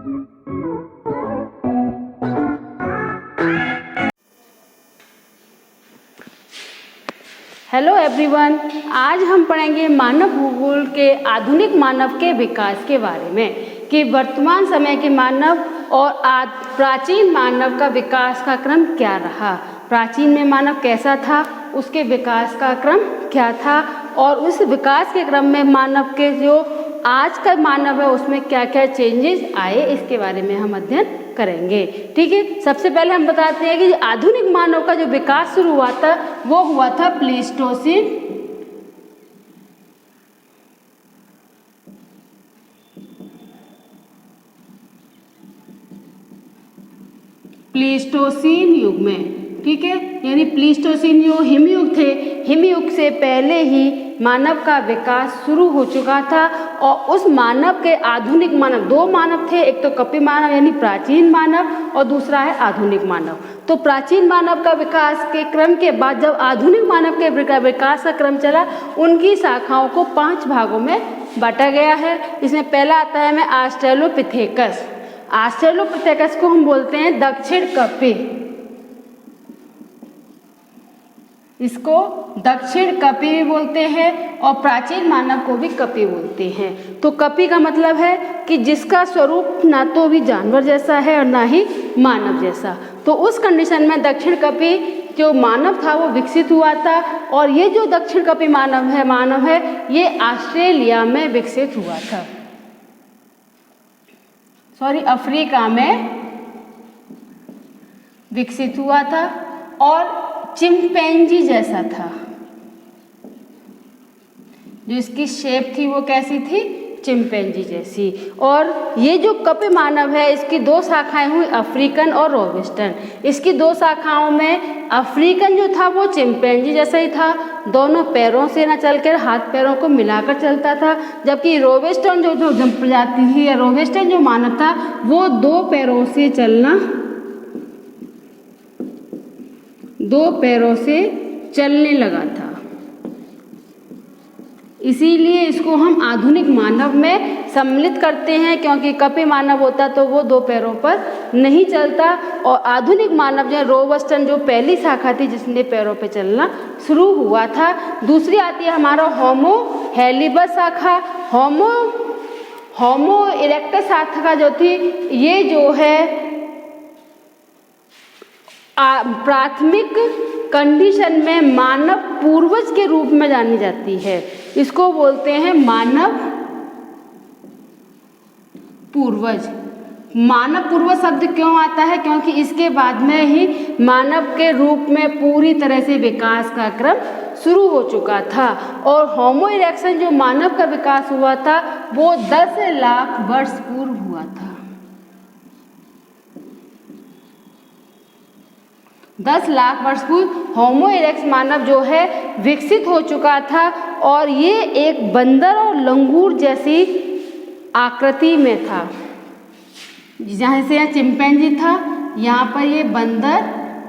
Hello everyone, आज हम पढ़ेंगे मानव भूगोल के आधुनिक मानव के विकास के बारे में कि वर्तमान समय के मानव और प्राचीन मानव का विकास का क्रम क्या रहा। प्राचीन में मानव कैसा था, उसके विकास का क्रम क्या था और उस विकास के क्रम में मानव के जो आज का मानव है उसमें क्या क्या चेंजेस आए, इसके बारे में हम अध्ययन करेंगे। ठीक है, सबसे पहले हम बताते हैं कि आधुनिक मानव का जो विकास शुरू हुआ था वो हुआ था प्लीस्टोसीन युग में। ठीक है, यानी प्लीस्टोसीन युग हिमयुग थे, हिमयुग से पहले ही मानव का विकास शुरू हो चुका था। और उस मानव के आधुनिक मानव, दो मानव थे, एक तो कपि मानव यानी प्राचीन मानव और दूसरा है आधुनिक मानव। तो प्राचीन मानव का विकास के क्रम के बाद जब आधुनिक मानव के विकास का क्रम चला, उनकी शाखाओं को 5 भागों में बांटा गया है। इसमें पहला आता है में ऑस्ट्रेलोपिथेकस। ऑस्ट्रेलोपिथेकस को हम बोलते हैं दक्षिण कपि, इसको दक्षिण कपि भी बोलते हैं और प्राचीन मानव को भी कपि बोलते हैं। तो कपि का मतलब है कि जिसका स्वरूप ना तो भी जानवर जैसा है और ना ही मानव जैसा। तो उस कंडीशन में दक्षिण कपि जो मानव था वो विकसित हुआ था। और ये जो दक्षिण कपि मानव है ये ऑस्ट्रेलिया में विकसित हुआ था, अफ्रीका में विकसित हुआ था और चिंपैंजी जैसा था। जो इसकी शेप थी वो कैसी थी, चिंपैंजी जैसी। और ये जो कपि मानव है इसकी 2 शाखाएं हुई, अफ्रीकन और रोबस्टन। इसकी 2 शाखाओं में अफ्रीकन जो था वो चिंपैंजी जैसा ही था, दोनों पैरों से न चलकर हाथ पैरों को मिलाकर चलता था। जबकि रोबस्टन जो प्रजाति थी या रोबस्टन जो मानव था वो 2 पैरों से चलना, 2 पैरों से चलने लगा था। इसीलिए इसको हम आधुनिक मानव में सम्मिलित करते हैं, क्योंकि कपि मानव होता तो वो 2 पैरों पर नहीं चलता। और आधुनिक मानव जो रोबस्टन जो पहली शाखा थी जिसने पैरों पर चलना शुरू हुआ था। दूसरी आती है हमारा होमो हैबिलिस शाखा। होमो इरेक्टस शाखा जो थी ये जो है प्राथमिक कंडीशन में मानव पूर्वज के रूप में जानी जाती है। इसको बोलते हैं मानव पूर्वज। मानव पूर्वज शब्द क्यों आता है, क्योंकि इसके बाद में ही मानव के रूप में पूरी तरह से विकास का क्रम शुरू हो चुका था। और होमो इरेक्टस जो मानव का विकास हुआ था वो 10 लाख वर्ष पूर्व हुआ था। 10 लाख वर्ष पूर्व होमो इरेक्टस मानव जो है विकसित हो चुका था। और ये एक बंदर और लंगूर जैसी आकृति में था। जहाँ से यहाँ चिंपैंजी था, यहाँ पर ये बंदर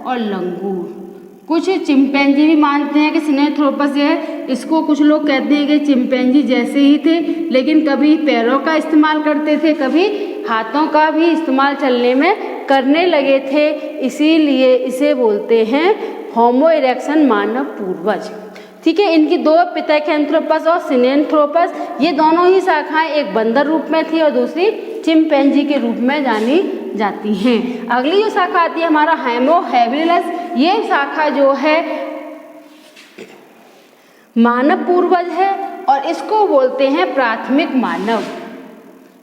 और लंगूर। कुछ चिंपैंजी भी मानते हैं कि सिनेंथ्रोपस है, इसको कुछ लोग कहते हैं कि चिंपैंजी जैसे ही थे, लेकिन कभी पैरों का इस्तेमाल करते थे, कभी हाथों का भी इस्तेमाल चलने में करने लगे थे। इसीलिए इसे बोलते हैं होमो इरेक्टस मानव पूर्वज। ठीक है, इनकी 2 पिथेकैंथ्रोपस और सिनेंथ्रोपस, ये दोनों ही शाखाएं एक बंदर रूप में थी और दूसरी चिंपैंजी के रूप में जानी जाती हैं। अगली जो शाखा आती है हमारा होमो हैबिलिस। ये शाखा जो है मानव पूर्वज है और इसको बोलते हैं प्राथमिक मानव।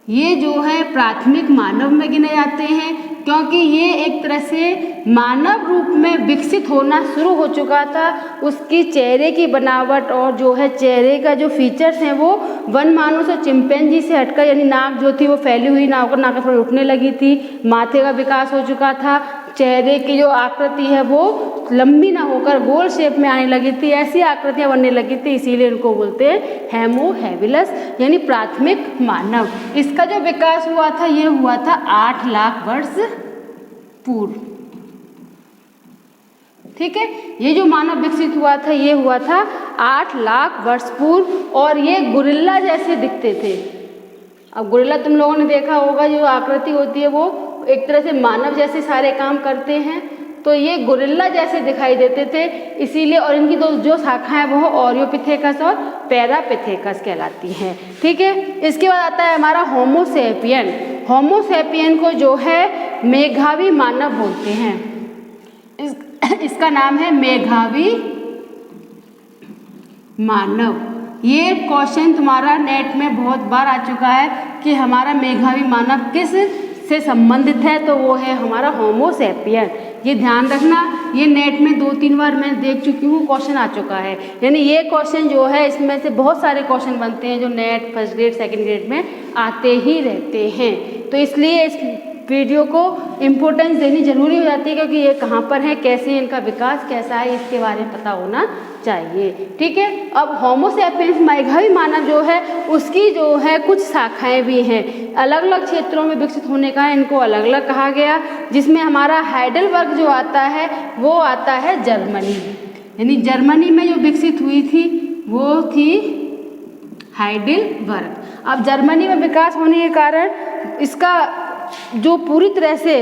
ये जो है प्राथमिक मानव में गिने जाते हैं, क्योंकि ये एक तरह से मानव रूप में विकसित होना शुरू हो चुका था। उसकी चेहरे की बनावट और जो है चेहरे का जो फीचर्स हैं वो वन मानुस और चिंपैंजी से हटकर, यानी नाक जो थी वो फैली हुई ना होकर नाक थोड़ी उठने लगी थी, माथे का विकास हो चुका था, चेहरे की जो आकृति है वो लंबी ना होकर गोल शेप में आने लगी थी, ऐसी आकृतियाँ बनने लगी थी। इसीलिए इनको बोलते हैं होमो हैबिलिस यानी प्राथमिक मानव। इसका जो विकास हुआ था ये हुआ था 8 लाख वर्ष पूर्व। ठीक है, ये जो मानव विकसित हुआ था ये हुआ था 8 लाख वर्ष पूर्व। और ये गुरिल्ला जैसे दिखते थे, अब गोरिल्ला तुम लोगों ने देखा होगा, जो आकृति होती है वो एक तरह से मानव जैसे सारे काम करते हैं, तो ये गोरिल्ला जैसे दिखाई देते थे इसीलिए। और इनकी जो शाखाएं वो ऑरियोपिथेकस और पैरापिथेकस कहलाती हैं। ठीक है, इसके बाद आता है हमारा होमोसेपियन। होमोसेपियन को जो है मेघावी मानव बोलते हैं। इसका नाम है मेघावी मानव। ये क्वेश्चन तुम्हारा नेट में बहुत बार आ चुका है कि हमारा मेघावी मानव किस से संबंधित है, तो वो है हमारा होमोसेपियन। ये ध्यान रखना, ये नेट में 2-3 बार मैं देख चुकी हूँ, क्वेश्चन आ चुका है। यानी ये क्वेश्चन जो है, इसमें से बहुत सारे क्वेश्चन बनते हैं जो net first grade second grade में आते ही रहते हैं। तो इसलिए इस वीडियो को इम्पोर्टेंस देनी जरूरी हो जाती है, क्योंकि ये कहाँ पर है, कैसे इनका विकास कैसा है, इसके बारे में पता होना चाहिए। ठीक है, अब होमोसेपियंस मेघावी मानव जो है उसकी जो है कुछ शाखाएं भी हैं, अलग अलग क्षेत्रों में विकसित होने का इनको अलग अलग कहा गया, जिसमें हमारा हाइडेलबर्ग जो आता है वो आता है जर्मनी। यानी जर्मनी में जो विकसित हुई थी वो थी हाइडेलबर्ग। अब जर्मनी में विकास होने के कारण इसका जो पूरी तरह से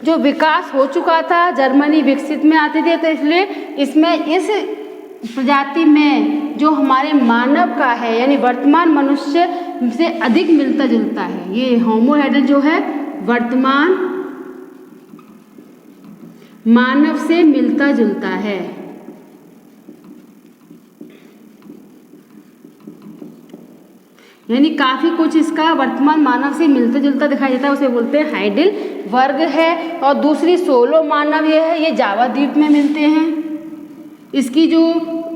जो विकास हो चुका था, जर्मनी विकसित में आती थी, तो इसलिए इसमें इस प्रजाति में जो हमारे मानव का है यानी वर्तमान मनुष्य से अधिक मिलता जुलता है। ये होमो हाइडेल जो है वर्तमान मानव से मिलता जुलता है। यानी काफ़ी कुछ इसका वर्तमान मानव से मिलता जुलता दिखाई देता है, उसे बोलते हैं हाइडेलबर्ग है। और दूसरी सोलो मानव ये है, ये जावा द्वीप में मिलते हैं। इसकी जो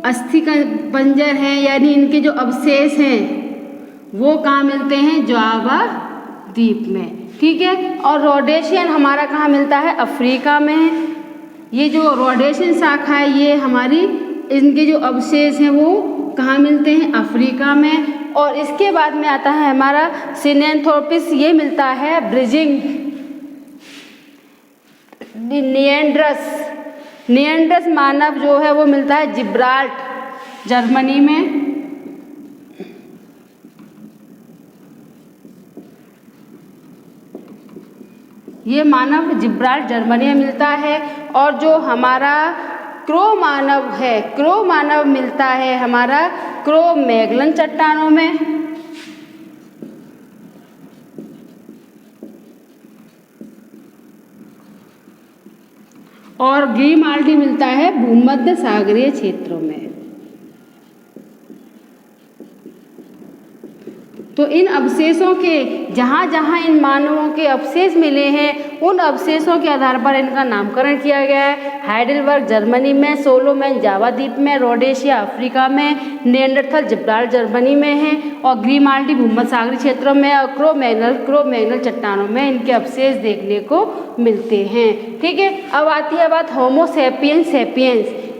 अस्थि का पंजर है यानी इनके जो अवशेष हैं वो कहाँ मिलते हैं, जावा द्वीप में। ठीक है, और रोडेशियन हमारा कहाँ मिलता है, अफ्रीका में। ये जो रोडेशियन शाखा है ये हमारी, इनके जो अवशेष हैं वो कहाँ मिलते हैं, अफ्रीका में। और इसके बाद में आता है हमारा सिनेंथ्रोपिस, ये मिलता है ब्रिजिंग निएंड्रस मानव जो है वो मिलता है जिब्राल्ट जर्मनी में। ये मानव जिब्राल्ट जर्मनी में मिलता है। और जो हमारा क्रो मानव है, क्रो मानव मिलता है हमारा क्रो मैगलन चट्टानों में। और ग्रीमाल्डी मिलता है भूमध्य सागरीय क्षेत्रों में। तो इन अवशेषों के जहाँ जहाँ इन मानवों के अवशेष मिले हैं उन अवशेषों के आधार पर इनका नामकरण किया गया है। हाइडेलबर्ग जर्मनी में, सोलोमैन जावा द्वीप में, रोडेशिया अफ्रीका में, निएंडरथल जिब्राल्टर जर्मनी में है, और ग्रीमाल्डी भूमध्य सागरीय क्षेत्रों में, और क्रो मैग्नल चट्टानों में इनके अवशेष देखने को मिलते हैं। ठीक है, अब आती है बात होमोसेपियंस।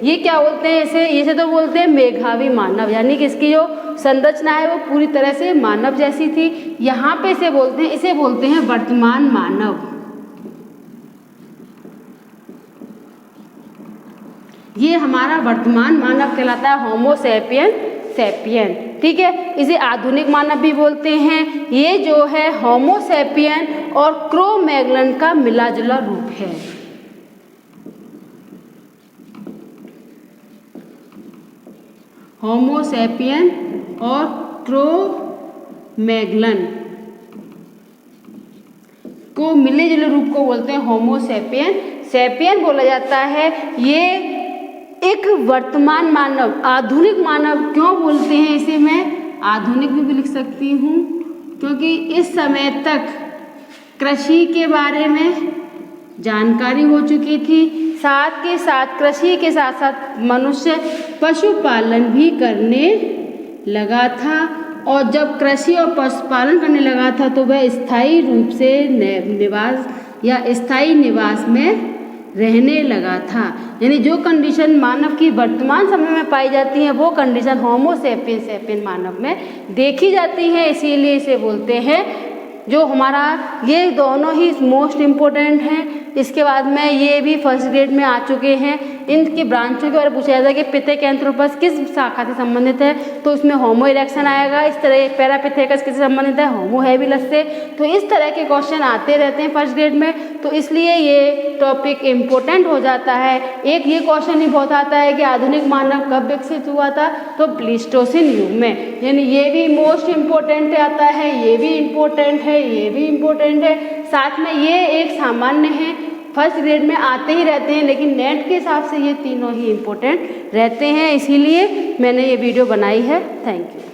ये क्या बोलते हैं इसे तो बोलते हैं मेघावी मानव, यानी कि इसकी जो संरचना है वो पूरी तरह से मानव जैसी थी। यहाँ पे इसे बोलते हैं वर्तमान मानव। ये हमारा वर्तमान मानव कहलाता है होमोसेपियन। ठीक है, इसे आधुनिक मानव भी बोलते हैं। ये जो है होमोसेपियन और क्रो मैग्लन का मिला जुला रूप है। होमोसेपियन और क्रो मैग्लन को मिले जुले रूप को बोलते हैं होमोसेपियन। सेपियन बोला जाता है ये एक वर्तमान मानव, आधुनिक मानव क्यों बोलते हैं इसे, मैं आधुनिक भी लिख सकती हूँ क्योंकि इस समय तक कृषि के बारे में जानकारी हो चुकी थी, साथ के साथ कृषि के साथ साथ मनुष्य पशुपालन भी करने लगा था। और जब कृषि और पशुपालन करने लगा था तो वह स्थायी रूप से निवास या स्थायी निवास में रहने लगा था। यानी जो कंडीशन मानव की वर्तमान समय में पाई जाती है वो कंडीशन होमोसेपियन मानव में देखी जाती है, इसीलिए इसे बोलते हैं जो हमारा ये दोनों ही मोस्ट इम्पोर्टेंट हैं। इसके बाद में ये भी फर्स्ट ग्रेड में आ चुके हैं। इनकी ब्रांचों के बारे में पूछा जाता है कि पिथेकैंथ्रोपस किस शाखा से संबंधित है, तो उसमें होमो इरेक्शन आएगा। इस तरह पैरापिथेकस किससे संबंधित है, होमो हैबिलस से। तो इस तरह के क्वेश्चन आते रहते हैं फर्स्ट ग्रेड में, तो इसलिए ये टॉपिक इम्पोर्टेंट हो जाता है। एक ये क्वेश्चन ही बहुत आता है कि आधुनिक मानव कब विकसित हुआ था, तो प्लीस्टोसिन युग में, यानी ये भी मोस्ट इम्पोर्टेंट आता है, ये भी इम्पोर्टेंट है, ये भी इम्पोर्टेंट है। साथ में ये एक सामान्य है, फर्स्ट ग्रेड में आते ही रहते हैं, लेकिन नेट के हिसाब से ये तीनों ही इम्पोर्टेंट रहते हैं, इसीलिए मैंने ये वीडियो बनाई है। Thank you.